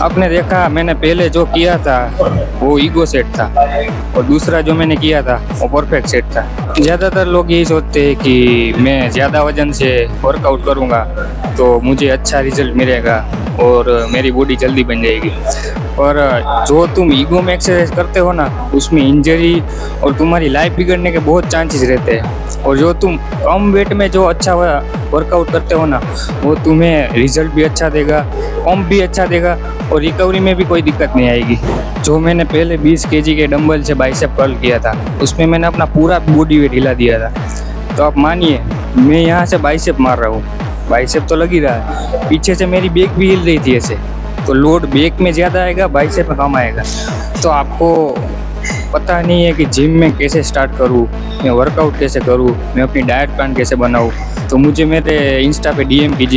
आपने देखा मैंने पहले जो किया था वो ईगो सेट था, और दूसरा जो मैंने किया था वो परफेक्ट सेट था। ज़्यादातर लोग यही सोचते हैं कि मैं ज़्यादा वजन से वर्कआउट करूँगा तो मुझे अच्छा रिजल्ट मिलेगा और मेरी बॉडी जल्दी बन जाएगी। और जो तुम ईगो में एक्सरसाइज करते हो ना, उसमें इंजरी और तुम्हारी लाइफ बिगड़ने के बहुत चांसेस रहते हैं। और जो तुम कम वेट में जो अच्छा वर्कआउट करते हो ना, वो तुम्हें रिजल्ट भी अच्छा देगा, पंप भी अच्छा देगा और रिकवरी में भी कोई दिक्कत नहीं आएगी। जो मैंने पहले 20 केजी के डंबल से बाइसेप कर्ल किया था, उसमें मैंने अपना पूरा बॉडी वेट हिला दिया था। तो आप मानिए मैं यहाँ से बाइसेप मार रहा हूँ, बाइसेप तो लग ही रहा है, पीछे से मेरी बैक भी हिल रही थी ऐसे। तो लोड बैक में ज़्यादा आएगा, बाइसेप में कम आएगा। तो आपको पता नहीं है कि जिम में कैसे स्टार्ट करूँ, मैं वर्कआउट कैसे करूँ, मैं अपनी डाइट प्लान कैसे बनाऊँ, तो मुझे मेरे इंस्टा पे DM कीजिए,